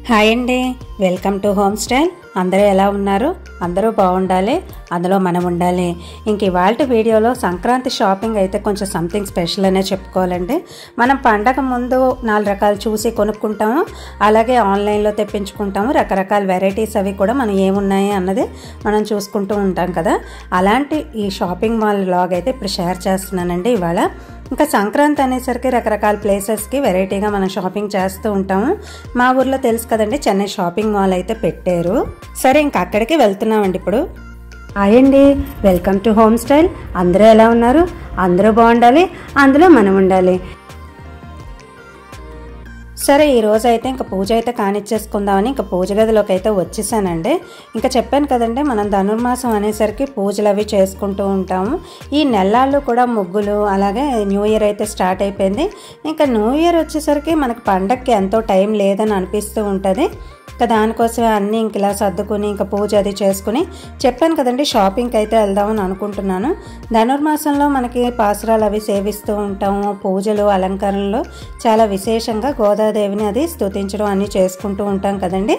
Hi అండి, welcome to home style. అందరూ ఎలా ఉన్నారు? అందరూ బాగుండాలి, అందులో మనం ఉండాలి. ఇంక ఇవాళ వీడియోలో సంక్రాంతి షాపింగ్ అయితే కొంచెం సంథింగ్ స్పెషల్ అనే చెప్పుకోవాలండి. మనం పండగ ముందు 4 రకాలు చూసి కొనుక్కుంటాము, అలాగే ఆన్లైన్లో తెప్పించుకుంటాము. రకరకాల వెరైటీస్ అవి కూడా మనం ఏమున్నాయి అన్నది మనం చూసుకుంటూ ఉంటాం కదా. అలాంటి ఈ షాపింగ్ మాల్ వ్లాగ్ అయితే ఇప్పుడు షేర్ చేస్తున్నానండి ఇవాళ. ఇంకా సంక్రాంతి అనేసరికి రకరకాల ప్లేసెస్కి వెరైటీగా మనం షాపింగ్ చేస్తూ ఉంటాము. మా ఊర్లో తెలుసు కదండి, చెన్నై షాపింగ్ మాల్ అయితే పెట్టారు. సరే, ఇంకా అక్కడికి వెళ్తున్నామండి ఇప్పుడు. హాయ్ అండి, వెల్కమ్ టు హోమ్ స్టైల్. అందరూ ఎలా ఉన్నారు? అందరూ బాగుండాలి, అందులో మనం ఉండాలి. సరే, ఈరోజు అయితే ఇంకా పూజ అయితే కానిచ్చేసుకుందామని ఇంకా పూజ గదిలోకి అయితే వచ్చేసానండి. ఇంకా చెప్పాను కదండి, మనం ధనుర్మాసం అనేసరికి పూజలు అవి చేసుకుంటూ ఉంటాము. ఈ నెలలు కూడా ముగ్గులు, అలాగే న్యూ ఇయర్ అయితే స్టార్ట్ అయిపోయింది. ఇంకా న్యూ ఇయర్ వచ్చేసరికి మనకి పండగకి ఎంతో టైం లేదని అనిపిస్తూ ఉంటుంది. ఇంకా దానికోసమే అన్నీ ఇంక ఇలా సర్దుకుని ఇంకా పూజ అది చేసుకుని చెప్పాను కదండి, షాపింగ్కి అయితే వెళ్దామని అనుకుంటున్నాను. ధనుర్మాసంలో మనకి పాసురాలు అవి సేవిస్తూ ఉంటాము. పూజలు అలంకరణలో చాలా విశేషంగా గోదాదేవిని అది స్తుతించడం అన్నీ చేసుకుంటూ ఉంటాం కదండి.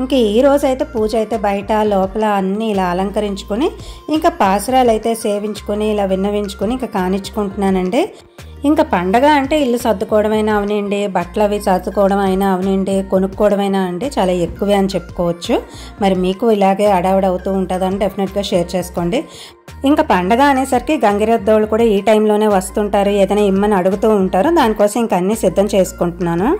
ఇంక ఈరోజు అయితే పూజ అయితే బయట లోపల అన్నీ ఇలా అలంకరించుకొని ఇంకా పాసురాలు అయితే సేవించుకొని ఇలా విన్నవించుకొని ఇంకా కానిచ్చుకుంటున్నానండి. ఇంకా పండగ అంటే ఇల్లు సర్దుకోవడమైనా అవనండి, బట్టలు అవి సర్దుకోవడం అయినా అవనండి, కొనుక్కోవడమైనా అంటే చాలా ఎక్కువే అని చెప్పుకోవచ్చు. మరి మీకు ఇలాగే అడావిడ అవుతూ ఉంటుందని డెఫినెట్గా షేర్ చేసుకోండి. ఇంకా పండగ అనేసరికి గంగిరెద్దోళ్ళు కూడా ఈ టైంలోనే వస్తుంటారు, ఏదైనా ఇమ్మని అడుగుతూ ఉంటారు. దానికోసం ఇంకా అన్నీ సిద్ధం చేసుకుంటున్నాను.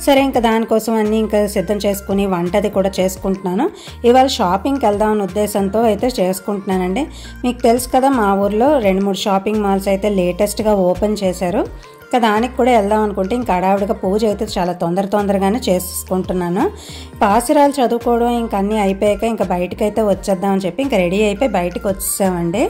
సరే, ఇంకా దానికోసం అన్నీ ఇంకా సిద్ధం చేసుకుని వంటది కూడా చేసుకుంటున్నాను. ఇవాళ షాపింగ్కి వెళ్దామని ఉద్దేశంతో అయితే చేసుకుంటున్నానండి. మీకు తెలుసు కదా, మా ఊర్లో 2-3 షాపింగ్ మాల్స్ అయితే లేటెస్ట్గా ఓపెన్ చేశారు. ఇంకా దానికి కూడా వెళ్దాం అనుకుంటే ఇంకా అడావిడిగా పూజ అయితే చాలా తొందరగానే చేసుకుంటున్నాను. పాసురాలు చదువుకోవడం ఇంకా అన్నీ అయిపోయాక ఇంకా బయటకు అయితే వచ్చేద్దామని చెప్పి ఇంకా రెడీ అయిపోయి బయటకు వచ్చేసామండి.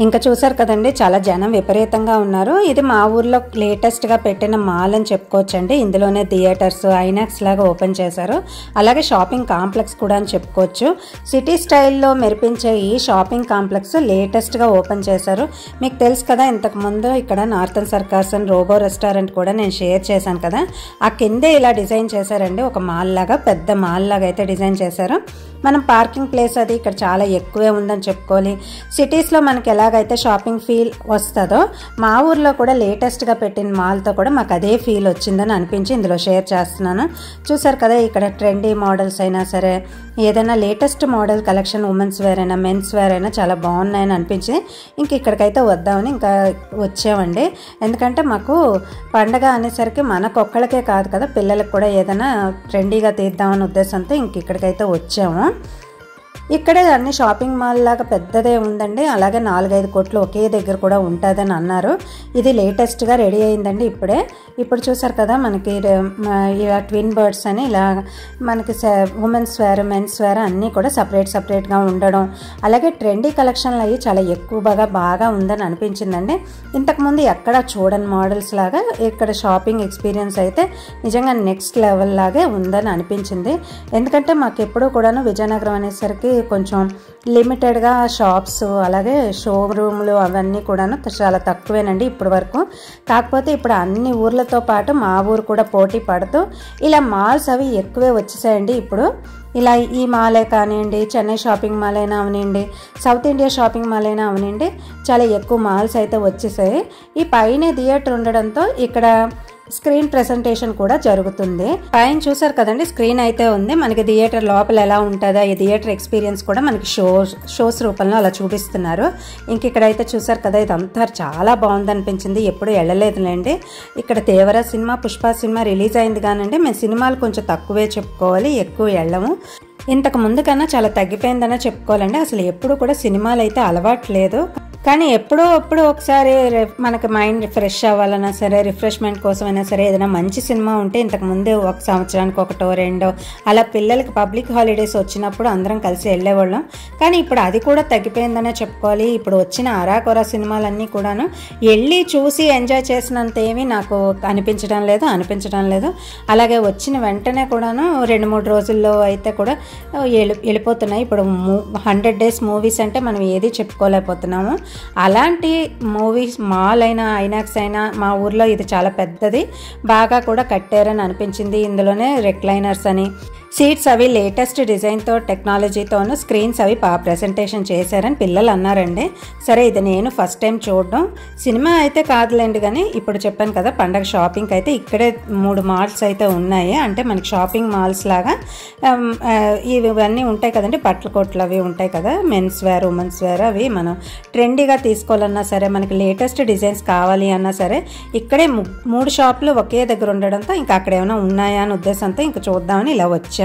ఇంకా చూసారు కదండి, చాలా జనం విపరీతంగా ఉన్నారు. ఇది మా ఊర్లో లేటెస్ట్గా పెట్టిన మాల్ అని చెప్పుకోవచ్చండి. ఇందులోనే థియేటర్స్, ఐనాక్స్ లాగా ఓపెన్ చేశారు. అలాగే షాపింగ్ కాంప్లెక్స్ కూడా అని చెప్పుకోవచ్చు. సిటీ స్టైల్లో మెరిపించే ఈ షాపింగ్ కాంప్లెక్స్ లేటెస్ట్గా ఓపెన్ చేశారు. మీకు తెలుసు కదా, ఇంతకుముందు ఇక్కడ northern circus and robo restaurant కూడా నేను షేర్ చేశాను కదా. ఆ కిందే ఇలా డిజైన్ చేశారండి, ఒక మాల్ లాగా, పెద్ద మాల్ లాగా అయితే డిజైన్ చేశారు. మనం పార్కింగ్ ప్లేస్ అది ఇక్కడ చాలా ఎక్కువే ఉందని చెప్పుకోవాలి. సిటీస్లో మనకి ఎలాగైతే షాపింగ్ ఫీల్ వస్తుందో, మా ఊర్లో కూడా లేటెస్ట్గా పెట్టిన మాల్తో కూడా మాకు అదే ఫీల్ వచ్చిందని అనిపించి ఇందులో షేర్ చేస్తున్నాను. చూసారు కదా, ఇక్కడ ట్రెండీ మోడల్స్ అయినా సరే, ఏదైనా latest model collection women's wear అయినా మెన్స్ వేర్ అయినా చాలా బాగున్నాయని అనిపించి ఇంక ఇక్కడికైతే వద్దామని ఇంకా వచ్చామండి. ఎందుకంటే మాకు పండగ అనేసరికి మనకొక్కళ్ళకే కాదు కదా, పిల్లలకు కూడా ఏదైనా ట్రెండీగా తీద్దామని ఉద్దేశంతో ఇంక ఇక్కడికైతే వచ్చాము. ఇక్కడే అన్ని షాపింగ్ మాల్ లాగా పెద్దదే ఉందండి. అలాగే 4-5 కోట్లు ఒకే దగ్గర కూడా ఉంటుందని అన్నారు. ఇది లేటెస్ట్గా రెడీ అయిందండి ఇప్పుడు చూసారు కదా, మనకి ఇలా ట్విన్ బర్డ్స్ అని ఇలా మనకి ఉమెన్స్ వేర్ మెన్స్ వేర్ అన్నీ కూడా సపరేట్గా ఉండడం, అలాగే ట్రెండీ కలెక్షన్లు అయ్యి చాలా బాగా ఉందని అనిపించిందండి. ఇంతకుముందు ఎక్కడ చూడని మోడల్స్ లాగా ఇక్కడ షాపింగ్ ఎక్స్పీరియన్స్ అయితే నిజంగా నెక్స్ట్ లెవెల్ లాగే ఉందని అనిపించింది. ఎందుకంటే మాకు ఎప్పుడూ కూడాను విజయనగరం అనేసరికి కొంచెం లిమిటెడ్గా షాప్స్, అలాగే షోరూమ్లు అవన్నీ కూడాను చాలా తక్కువేనండి ఇప్పటి వరకు. కాకపోతే ఇప్పుడు అన్ని ఊర్లతో పాటు మా ఊరు కూడా పోటీ పడుతూ ఇలా మాల్స్ అవి ఎక్కువే వచ్చేసాయండి. ఇప్పుడు ఇలా ఈ మాలే కానివ్వండి, చెన్నై షాపింగ్ మాల్ అయినా అవనండి, సౌత్ ఇండియా షాపింగ్ మాల్ అయినా అవనండి, చాలా ఎక్కువ మాల్స్ అయితే వచ్చేసాయి. ఈ పైన థియేటర్ ఉండడంతో ఇక్కడ స్క్రీన్ ప్రెజెంటేషన్ కూడా జరుగుతుంది. పైన చూసారు కదండి, స్క్రీన్ అయితే ఉంది. మనకి థియేటర్ లోపల ఎలా ఉంటుందో ఈ థియేటర్ ఎక్స్పీరియన్స్ కూడా మనకి షోస్ రూపంలో అలా చూపిస్తున్నారు. ఇంక ఇక్కడైతే చూసారు కదా, ఇదంతా చాలా బాగుంది అనిపించింది. ఎప్పుడు వెళ్ళలేదులేండి. ఇక్కడ Devara cinema, Pushpa cinema release అయింది కానండి, మేము సినిమాలు కొంచెం తక్కువే చెప్పుకోవాలి, ఎక్కువ వెళ్ళము. ఇంతకు ముందు కన్నా చాలా తగ్గిపోయిందనే చెప్పుకోవాలండి. అసలు ఎప్పుడు కూడా సినిమాలు అయితే అలవాట్లేదు. కానీ ఎప్పుడో ఒకసారి మనకి మైండ్ ఫ్రెష్ అవ్వాలన్నా సరే, రిఫ్రెష్మెంట్ కోసమైనా సరే, ఏదైనా మంచి సినిమా ఉంటే ఇంతకుముందు ఒక సంవత్సరానికి 1-2 అలా పిల్లలకి పబ్లిక్ హాలిడేస్ వచ్చినప్పుడు అందరం కలిసి వెళ్ళేవాళ్ళం. కానీ ఇప్పుడు అది కూడా తగ్గిపోయిందనే చెప్పుకోవాలి. ఇప్పుడు వచ్చిన అరాకొర సినిమాలన్నీ కూడాను వెళ్ళి చూసి ఎంజాయ్ చేసినంత ఏమీ నాకు అనిపించడం లేదు. అలాగే వచ్చిన వెంటనే కూడాను 2-3 రోజుల్లో అయితే కూడా వెళ్ళిపోతున్నాయి. ఇప్పుడు 100 days మూవీస్ అంటే మనం ఏది చెప్పుకోలేకపోతున్నాము. అలాంటి మూవీస్ మాల్ అయినా ఐనాక్స్ అయినా మా ఊర్లో ఇది చాలా పెద్దది, బాగా కూడా కట్టారని అనిపించింది. ఇందులోనే రెక్లైనర్స్ అని, సీట్స్ అవి లేటెస్ట్ డిజైన్తో టెక్నాలజీతోనూ స్క్రీన్స్ అవి ప్రెజెంటేషన్ చేశారని పిల్లలు అన్నారండి. సరే ఇది నేను ఫస్ట్ టైం చూడడం, సినిమా అయితే కాదులేండి కానీ ఇప్పుడు చెప్పాను కదా పండగ షాపింగ్ అయితే ఇక్కడే 3 మాల్స్ అయితే ఉన్నాయి. అంటే మనకి షాపింగ్ మాల్స్ లాగా ఇవన్నీ ఉంటాయి కదండి, బట్టల కొట్లు అవి ఉంటాయి కదా, మెన్స్ వేర్ ఉమెన్స్ వేర్ అవి మనం ట్రెండీగా తీసుకోవాలన్నా సరే, మనకి లేటెస్ట్ డిజైన్స్ కావాలి అన్నా సరే ఇక్కడే 3 షాపులు ఒకే దగ్గర ఉండడంతో ఇంకా అక్కడ ఏమైనా ఉన్నాయా అనే ఉద్దేశంతో ఇంకా చూద్దామని ఇలా వచ్చాము.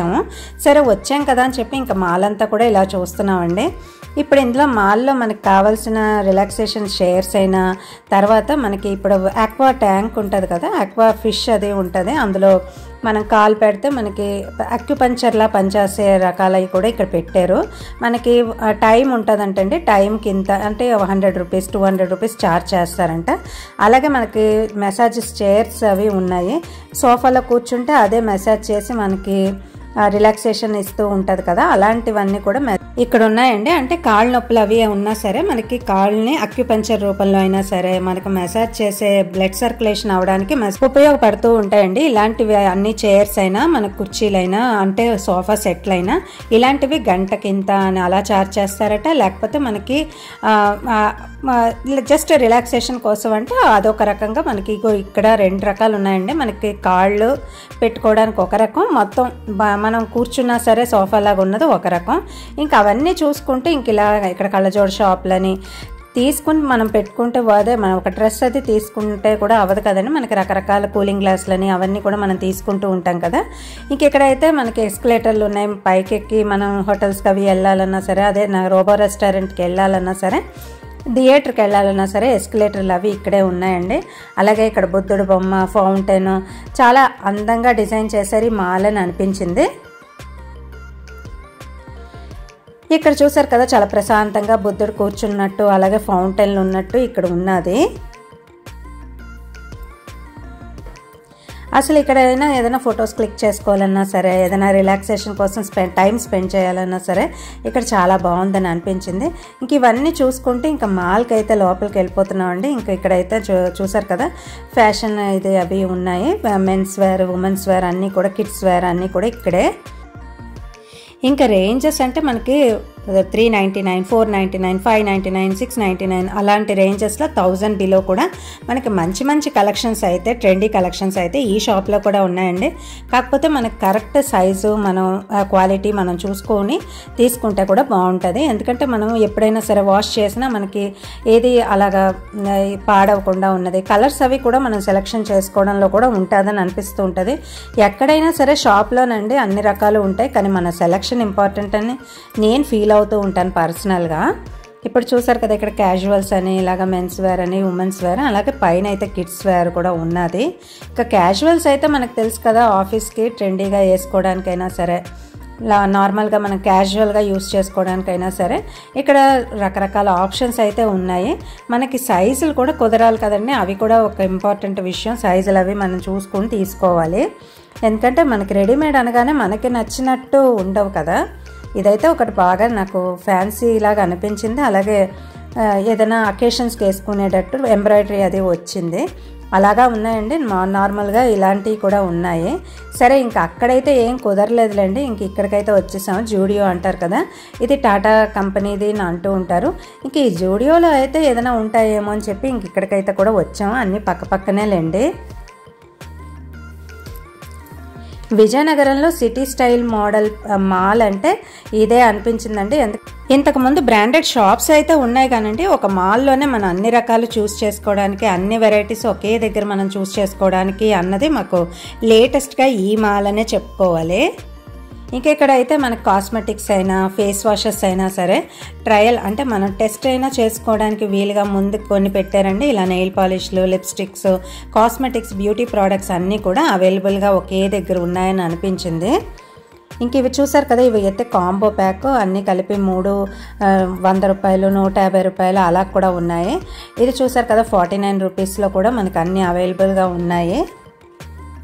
సరే వచ్చాం కదా అని చెప్పి ఇంకా మాల్ అంతా కూడా ఇలా చూస్తున్నామండి. ఇప్పుడు ఇందులో మాల్లో మనకి కావాల్సిన రిలాక్సేషన్ చైర్స్ అయినా, తర్వాత మనకి ఇప్పుడు ఆక్వా ట్యాంక్ ఉంటుంది కదా, ఆక్వా ఫిష్ అది ఉంటుంది, అందులో మనం కాలు పెడితే మనకి అక్యుపంచర్లా పనిచేసే రకాలవి కూడా ఇక్కడ పెట్టారు. మనకి టైం ఉంటుందంటండి, టైంకి ఇంత అంటే 100 రూపీస్ 200 రూపీస్ ఛార్జ్ చేస్తారంట. అలాగే మనకి మసాజెస్ చైర్స్ అవి ఉన్నాయి, సోఫాలో కూర్చుంటే అదే మసాజ్ చేసి మనకి రిలాక్సేషన్ ఇస్తూ ఉంటుంది కదా, అలాంటివన్నీ కూడా ఇక్కడ ఉన్నాయండి. అంటే కాళ్ళ నొప్పులు అవి ఉన్నా సరే మనకి కాళ్ళని అక్యుపంచర్ రూపంలో అయినా సరే మనకు మసాజ్ చేసే బ్లడ్ సర్క్యులేషన్ అవడానికి ఉపయోగపడుతూ ఉంటాయండి. ఇలాంటివి అన్ని చైర్స్ అయినా మనకు కుర్చీలైనా అంటే సోఫా సెట్లైనా ఇలాంటివి గంటకింత అని అలా ఛార్జ్ చేస్తారట. లేకపోతే మనకి జస్ట్ రిలాక్సేషన్ కోసం అంటే అదొక రకంగా మనకి ఇక్కడ 2 రకాలు ఉన్నాయండి. మనకి కాళ్ళు పెట్టుకోవడానికి ఒక రకం, మొత్తం మనం కూర్చున్నా సరే సోఫా లాగా ఉన్నది ఒక రకం. ఇంకా అవన్నీ చూసుకుంటే ఇంక ఇలా ఇక్కడ కళ్ళజోడు షాపులని తీసుకుని మనం పెట్టుకుంటే అదే మనం ఒక డ్రెస్ అది తీసుకుంటే కూడా అవ్వదు కదండి, మనకి రకరకాల కూలింగ్ గ్లాసులని అవన్నీ కూడా మనం తీసుకుంటూ ఉంటాం కదా. ఇంక ఇక్కడైతే మనకి ఎస్కలేటర్లు ఉన్నాయి, పైకి ఎక్కి మనం హోటల్స్కి అవి వెళ్ళాలన్నా సరే, అదే నా రోబో రెస్టారెంట్కి వెళ్ళాలన్నా సరే, థియేటర్కి వెళ్ళాలన్నా సరే ఎస్కలేటర్లు అవి ఇక్కడే ఉన్నాయండి. అలాగే ఇక్కడ బుద్ధుడు బొమ్మ, ఫౌంటైన్ చాలా అందంగా డిజైన్ చేశారు ఈ మాల్ అని అనిపించింది. ఇక్కడ చూసారు కదా చాలా ప్రశాంతంగా బుద్ధుడు కూర్చున్నట్టు, అలాగే ఫౌంటైన్లు ఉన్నట్టు ఇక్కడ ఉన్నది. అసలు ఇక్కడ ఏదైనా ఫొటోస్ క్లిక్ చేసుకోవాలన్నా సరే, ఏదైనా రిలాక్సేషన్ కోసం టైం స్పెండ్ చేయాలన్నా సరే ఇక్కడ చాలా బాగుందని అనిపించింది. ఇంక ఇవన్నీ చూసుకుంటే ఇంకా మాల్కి అయితే లోపలికి వెళ్ళిపోతున్నామండి. ఇంకా ఇక్కడైతే చూసారు కదా ఫ్యాషన్ ఇది అవి ఉన్నాయి, మెన్స్ వేర్ ఉమెన్స్ వేర్ అన్నీ కూడా, కిడ్స్ వేర్ అన్నీ కూడా ఇక్కడే. ఇంకా రేంజెస్ అంటే మనకి 399, 499, 599, 699 అలాంటి రేంజెస్లో 1000 బిలో కూడా మనకి మంచి మంచి కలెక్షన్స్ అయితే, ట్రెండీ కలెక్షన్స్ అయితే ఈ షాప్లో కూడా ఉన్నాయండి. కాకపోతే మనకి కరెక్ట్ సైజు మనం క్వాలిటీ మనం చూసుకొని తీసుకుంటే కూడా బాగుంటుంది. ఎందుకంటే మనం ఎప్పుడైనా సరే వాష్ చేసినా మనకి ఏది అలాగా పాడవకుండా ఉన్నది, కలర్స్ అవి కూడా మనం సెలెక్షన్ చేసుకోవడంలో కూడా ఉంటుందని అనిపిస్తూ ఉంటుంది. ఎక్కడైనా సరే షాప్లోనండి అన్ని రకాలు ఉంటాయి, కానీ మన సెలెక్షన్ ఇంపార్టెంట్ అని నేను ఫీల్ అవుతూ ఉంటాను పర్సనల్గా. ఇప్పుడు చూసారు కదా ఇక్కడ క్యాజువల్స్ అని, ఇలాగ మెన్స్ వేర్ అని, ఉమెన్స్ వేర్, అలాగే పైన అయితే కిడ్స్ వేర్ కూడా ఉన్నది. ఇంకా క్యాజువల్స్ అయితే మనకు తెలుసు కదా, ఆఫీస్కి ట్రెండీగా వేసుకోవడానికైనా సరే, నార్మల్గా మనం క్యాజువల్గా యూస్ చేసుకోవడానికైనా సరే ఇక్కడ రకరకాల ఆప్షన్స్ అయితే ఉన్నాయి. మనకి సైజులు కూడా కుదరాలి కదండి, అవి కూడా ఒక ఇంపార్టెంట్ విషయం. సైజులు అవి మనం చూసుకొని తీసుకోవాలి, ఎందుకంటే మనకి రెడీమేడ్ అనగానే మనకి నచ్చినట్టు ఉండవు కదా. ఇదైతే ఒకటి బాగా నాకు ఫ్యాన్సీ లాగా అనిపించింది. అలాగే ఏదైనా అకేషన్స్కి వేసుకునేటట్టు ఎంబ్రాయిడరీ అది వచ్చింది, అలాగా ఉన్నాయండి. నార్మల్గా ఇలాంటివి కూడా ఉన్నాయి. సరే ఇంకా అక్కడైతే ఏం కుదరలేదులేండి, ఇంక ఇక్కడికైతే వచ్చేసాము. జూడియో అంటారు కదా, ఇది టాటా కంపెనీది అంటూ ఉంటారు. ఇంక ఈ జూడియోలో అయితే ఏదైనా ఉంటాయేమో అని చెప్పి ఇంక ఇక్కడికైతే కూడా వచ్చాము. అన్నీ పక్కపక్కనే లేండి. విజయనగరంలో సిటీ స్టైల్ మోడల్ మాల్ అంటే ఇదే అనిపించిందండి. ఇంతకుముందు బ్రాండెడ్ షాప్స్ అయితే ఉన్నాయి కానండి, ఒక మాల్లోనే మనం అన్ని రకాలు చూస్ చేసుకోవడానికి, అన్ని వెరైటీస్ ఒకే దగ్గర మనం చూస్ చేసుకోవడానికి అన్నది మాకు లేటెస్ట్గా ఈ మాల్ అనే చెప్పుకోవాలి. ఇంకా ఇక్కడ అయితే మనకు కాస్మెటిక్స్ అయినా ఫేస్ వాషెస్ అయినా సరే ట్రయల్ అంటే మనం టెస్ట్ అయినా చేసుకోవడానికి వీలుగా ముందు కొన్ని పెట్టారండి. ఇలా నెయిల్ పాలిష్లు, లిప్స్టిక్స్, కాస్మెటిక్స్, బ్యూటీ ప్రోడక్ట్స్ అన్నీ కూడా అవైలబుల్గా ఒకే దగ్గర ఉన్నాయని అనిపించింది. ఇంక ఇవి చూసారు కదా, ఇవి అయితే కాంబో ప్యాక్ అన్నీ కలిపి 3 100 రూపాయలు, 150 రూపాయలు అలా కూడా ఉన్నాయి. ఇది చూసారు కదా 49 రూపీస్లో కూడా మనకు అన్నీ అవైలబుల్గా ఉన్నాయి.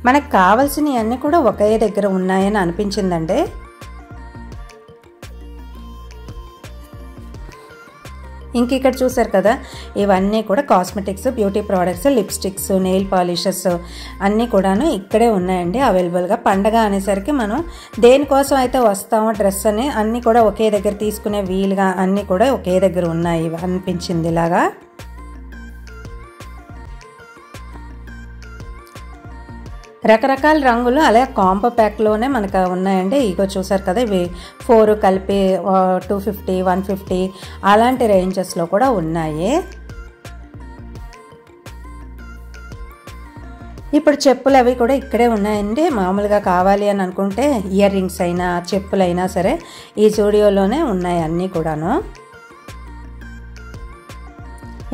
మనకు కావాల్సినవి అన్నీ కూడా ఒకే దగ్గర ఉన్నాయని అనిపించిందండి. ఇంక ఇక్కడ చూసారు కదా, ఇవన్నీ కూడా cosmetics, beauty products, lipsticks, nail polishes అన్నీ కూడాను ఇక్కడే ఉన్నాయండి అవైలబుల్గా. పండగ అనేసరికి మనం దేనికోసం అయితే వస్తామో డ్రెస్ అని అన్నీ కూడా ఒకే దగ్గర తీసుకునే వీలుగా అన్నీ కూడా ఒకే దగ్గర ఉన్నాయి అనిపించింది ఇలాగా. రకరకాల రంగులు అలాగే కాంబో ప్యాక్లోనే మనకు ఉన్నాయండి. ఇగో చూసారు కదా, ఇవి 4 కలిపి 250, 150 అలాంటి రేంజెస్లో కూడా ఉన్నాయి. ఇప్పుడు చెప్పులు అవి కూడా ఇక్కడే ఉన్నాయండి. మామూలుగా కావాలి అని అనుకుంటే ఇయర్ రింగ్స్ అయినా చెప్పులైనా సరే ఈ జూడియోలోనే ఉన్నాయి అన్నీ కూడాను.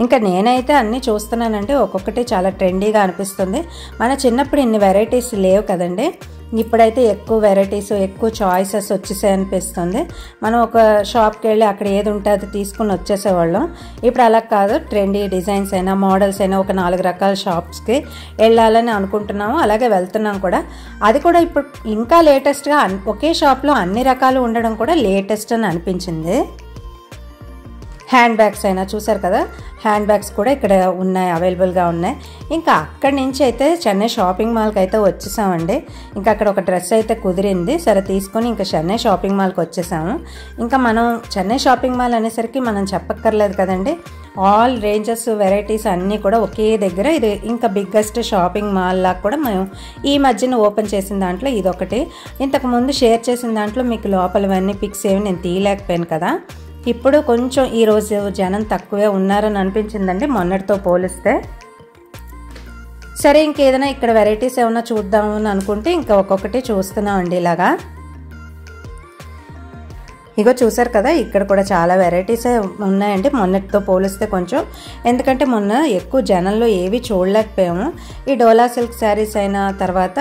ఇంకా నేనైతే అన్నీ చూస్తున్నానంటే ఒక్కొక్కటి చాలా ట్రెండీగా అనిపిస్తుంది. మన చిన్నప్పుడు ఇన్ని వెరైటీస్ లేవు కదండి, ఇప్పుడైతే ఎక్కువ వెరైటీస్, ఎక్కువ చాయిసెస్ వచ్చేసాయి అనిపిస్తుంది. మనం ఒక షాప్కి వెళ్ళి అక్కడ ఏది ఉంటే అది తీసుకుని వచ్చేసేవాళ్ళం. ఇప్పుడు అలా కాదు, ట్రెండీ డిజైన్స్ అయినా మోడల్స్ అయినా ఒక 4 రకాల షాప్స్కి వెళ్ళాలని అనుకుంటున్నాము, అలాగే వెళ్తున్నాం కూడా. అది కూడా ఇప్పుడు ఇంకా లేటెస్ట్గా ఒకే షాప్లో అన్ని రకాలు ఉండడం కూడా లేటెస్ట్ అని అనిపించింది. హ్యాండ్ బ్యాగ్స్ అయినా చూసారు కదా, హ్యాండ్ బ్యాగ్స్ కూడా ఇక్కడ ఉన్నాయి, అవైలబుల్గా ఉన్నాయి. ఇంకా అక్కడి నుంచి అయితే చెన్నై షాపింగ్ మాల్కి అయితే వచ్చేసామండి. ఇంకా అక్కడ ఒక డ్రెస్ అయితే కుదిరింది, సరే తీసుకొని ఇంకా చెన్నై షాపింగ్ మాల్కి వచ్చేసాము. ఇంకా మనం చెన్నై షాపింగ్ మాల్ అనేసరికి మనం చెప్పక్కర్లేదు కదండి, ఆల్ రేంజెస్ వెరైటీస్ అన్నీ కూడా ఒకే దగ్గర. ఇది ఇంకా బిగ్గెస్ట్ షాపింగ్ మాల్ లాగా కూడా మేము ఈ మధ్యన ఓపెన్ చేసిన దాంట్లో ఇదొకటి. ఇంతకుముందు షేర్ చేసిన దాంట్లో మీకు లోపలవన్నీ పిక్స్ ఏమి నేను తీయలేకపోయాను కదా. ఇప్పుడు కొంచెం ఈరోజు జనం తక్కువే ఉన్నారని అనిపించిందండి మొన్నటితో పోలిస్తే. సరే ఇంకేదైనా ఇక్కడ వెరైటీస్ ఏమైనా చూద్దాము అని అనుకుంటే ఇంకా ఒక్కొక్కటి చూస్తున్నామండి ఇలాగా. ఇగో చూసారు కదా, ఇక్కడ కూడా చాలా వెరైటీస్ ఉన్నాయండి మొన్నటితో పోలిస్తే కొంచెం. ఎందుకంటే మొన్న ఎక్కువ జనంలో ఏవి చూడలేకపోయాము. ఈ డోలా సిల్క్ శారీస్ అయిన తర్వాత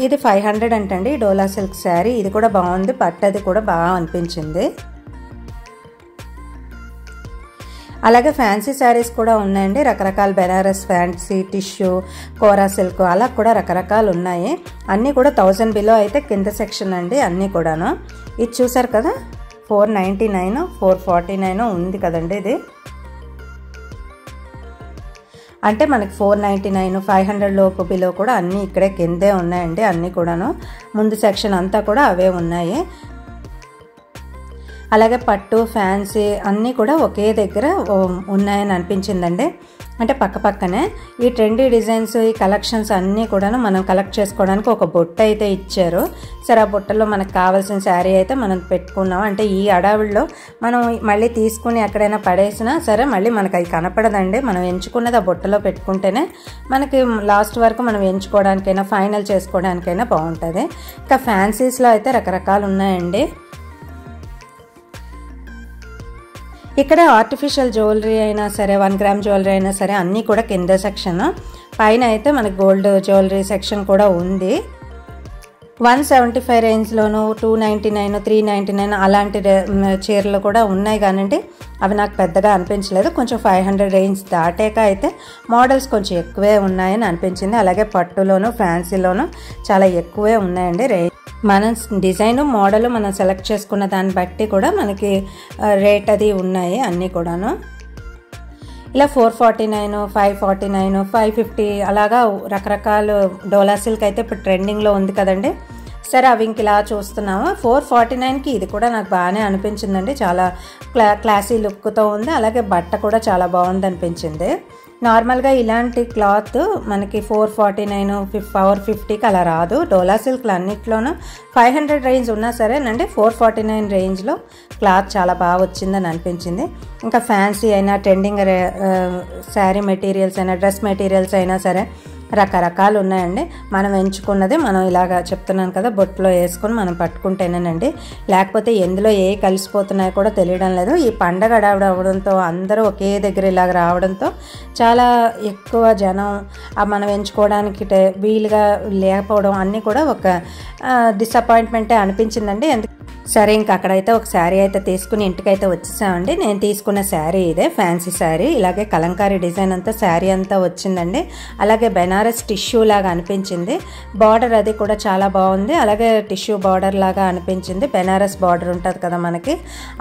ఇది 500 అంటండి డోలా సిల్క్ శారీ. ఇది కూడా బాగుంది, పట్టది కూడా బాగా అనిపించింది. అలాగే ఫ్యాన్సీ శారీస్ కూడా ఉన్నాయండి, రకరకాల బెనారస్ ఫ్యాన్సీ, టిష్యూ, కోరా సిల్క్ అలా కూడా రకరకాలు ఉన్నాయి. అన్నీ కూడా 1000 బిలో అయితే కింద సెక్షన్ అండి అన్నీ కూడాను. ఇది చూసారు కదా, 499, 449 ఉంది కదండి. ఇది అంటే మనకి 499, 500 లోపు బిలో కూడా అన్నీ ఇక్కడే కిందే ఉన్నాయండి అన్నీ కూడాను. ముందు సెక్షన్ అంతా కూడా అవే ఉన్నాయి. అలాగే పట్టు, ఫ్యాన్సీ అన్నీ కూడా ఒకే దగ్గర ఉన్నాయని అనిపించిందండి. అంటే పక్క పక్కనే ఈ ట్రెండీ డిజైన్స్, ఈ కలెక్షన్స్ అన్నీ కూడాను మనం కలెక్ట్ చేసుకోవడానికి ఒక బుట్ట అయితే ఇచ్చారు. సరే ఆ బుట్టలో మనకు కావాల్సిన శారీ అయితే మనం పెట్టుకున్నాం. అంటే ఈ అడావిడిలో మనం మళ్ళీ తీసుకుని ఎక్కడైనా పడేసినా సరే మళ్ళీ మనకు అది కనపడదండి. మనం ఎంచుకున్నది ఆ బుట్టలో పెట్టుకుంటేనే మనకి లాస్ట్ వరకు మనం ఎంచుకోవడానికైనా ఫైనల్ చేసుకోవడానికైనా బాగుంటుంది. ఇంకా ఫ్యాన్సీస్లో అయితే రకరకాలు ఉన్నాయండి. ఇక్కడ ఆర్టిఫిషియల్ జ్యువెలరీ అయినా సరే, 1 గ్రామ్ జ్యువెలరీ అయినా సరే అన్నీ కూడా కింద సెక్షన్. పైన అయితే మనకి గోల్డ్ జ్యువెలరీ సెక్షన్ కూడా ఉంది. 175 రేంజ్లోను 299, 399 అలాంటి చీరలు కూడా ఉన్నాయి కానండి అవి నాకు పెద్దగా అనిపించలేదు. కొంచెం 500 రేంజ్ దాటాక అయితే మోడల్స్ కొంచెం ఎక్కువే ఉన్నాయని అనిపించింది. అలాగే పట్టులోను, ఫ్యాన్సీలోను చాలా ఎక్కువే ఉన్నాయండి రేంజ్. మన డిజైన్, మోడల్ మనం సెలెక్ట్ చేసుకున్న దాన్ని బట్టి కూడా మనకి రేట్ అది ఉన్నాయి అన్నీ కూడాను. ఇలా 449, 549, 550 అలాగా రకరకాల డోలా సిల్క్ అయితే ఇప్పుడు ట్రెండింగ్లో ఉంది కదండి. సరే అవి ఇంక ఇలా చూస్తున్నాము. 449కి ఇది కూడా నాకు బాగానే అనిపించిందండి, చాలా క్లాసీ లుక్తో ఉంది. అలాగే బట్ట కూడా చాలా బాగుంది అనిపించింది. నార్మల్గా ఇలాంటి క్లాత్ మనకి 449, 450కి అలా రాదు. డోలా సిల్క్లు అన్నిట్లోనూ 500 రేంజ్ ఉన్నా సరేనండి 449 రేంజ్లో క్లాత్ చాలా బాగా వచ్చిందని అనిపించింది. ఇంకా ఫ్యాన్సీ అయినా, ట్రెండింగ్ శారీ మెటీరియల్స్ అయినా, డ్రెస్ మెటీరియల్స్ అయినా సరే రకరకాలు ఉన్నాయండి. మనం ఎంచుకున్నది మనం ఇలాగా చెప్తున్నాను కదా, బొట్టులో వేసుకొని మనం పట్టుకుంటేనేనండి, లేకపోతే ఎందులో ఏ కలిసిపోతున్నాయో కూడా తెలియడం లేదు. ఈ పండగ అడావిడ అవ్వడంతో అందరూ ఒకే దగ్గర ఇలాగ రావడంతో చాలా ఎక్కువ జనం మనం ఎంచుకోవడానికి వీలుగా లేకపోవడం అన్నీ కూడా ఒక డిసప్పాయింట్మెంటే అనిపించిందండి. సరే ఇంకా అక్కడైతే ఒక శారీ అయితే తీసుకుని ఇంటికైతే వచ్చేసామండి. నేను తీసుకున్న శారీ ఇదే, ఫ్యాన్సీ శారీ. ఇలాగే కలంకారీ డిజైన్ అంతా శారీ అంతా వచ్చిందండి. అలాగే బెనారస్ టిష్యూ లాగా అనిపించింది. బార్డర్ అది కూడా చాలా బాగుంది. అలాగే టిష్యూ బార్డర్ లాగా అనిపించింది. బెనారస్ బార్డర్ ఉంటుంది కదా మనకి,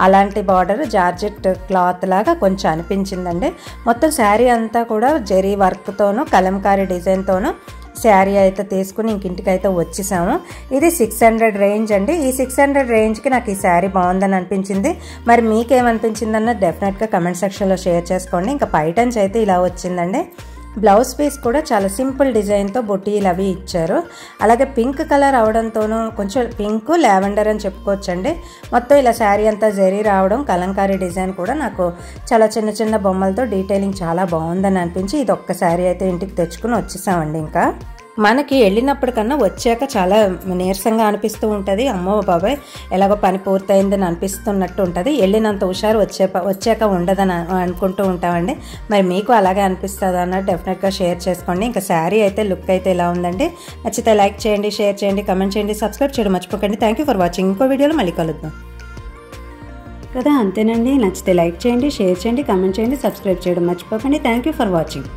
అలాంటి బార్డర్ జార్జెట్ క్లాత్ లాగా కొంచెం అనిపించిందండి. మొత్తం శారీ అంతా కూడా జరీ వర్క్తోనూ కలంకారీ డిజైన్తోనూ శారీ అయితే తీసుకుని ఇంటికైతే వచ్చేసాము. ఇది 600 రేంజ్ అండి. ఈ 600 రేంజ్కి నాకు ఈ శారీ బాగుందని అనిపించింది. మరి మీకేమనిపించింది అన్నది డెఫినెట్గా కమెంట్ సెక్షన్లో షేర్ చేసుకోండి. ఇంకా పైటన్స్ అయితే ఇలా వచ్చిందండి. బ్లౌజ్ పీస్ కూడా చాలా సింపుల్ డిజైన్తో బొటీలు అవి ఇచ్చారు. అలాగే పింక్ కలర్ అవడంతోనూ కొంచెం పింక్ లావెండర్ అని చెప్పుకోవచ్చండి. మొత్తం ఇలా శారీ అంతా జరీ రావడం, కలంకారీ డిజైన్ కూడా నాకు చాలా చిన్న చిన్న బొమ్మలతో డీటెయిలింగ్ చాలా బాగుందని అనిపించి ఇది ఒక్క శారీ అయితే ఇంటికి తెచ్చుకుని వచ్చేసామండి. ఇంకా మనకి వెళ్ళినప్పటికన్నా వచ్చాక చాలా నీరసంగా అనిపిస్తూ ఉంటుంది. అమ్మో బాబాయ్ ఎలాగో పని పూర్తయిందని అనిపిస్తున్నట్టు ఉంటుంది. వెళ్ళినంత హుషారు వచ్చాక ఉండదని అనుకుంటూ ఉంటామండి. మరి మీకు అలాగే అనిపిస్తుంది అన్నట్టు డెఫినెట్గా షేర్ చేసుకోండి. ఇంకా శారీ అయితే లుక్ అయితే ఇలా ఉందండి. నచ్చితే లైక్ చేయండి, షేర్ చేయండి, కమెంట్ చేయండి, సబ్స్క్రైబ్ చేయడం మర్చిపోకండి. Thank you for watching. ఇంకో వీడియోలో మళ్ళీ కలుద్దాం కదా. అంతేనండి. నచ్చితే లైక్ చేయండి, షేర్ చేయండి, కమెంట్ చేయండి, సబ్స్క్రైబ్ చేయడం మర్చిపోకండి. Thank you for watching.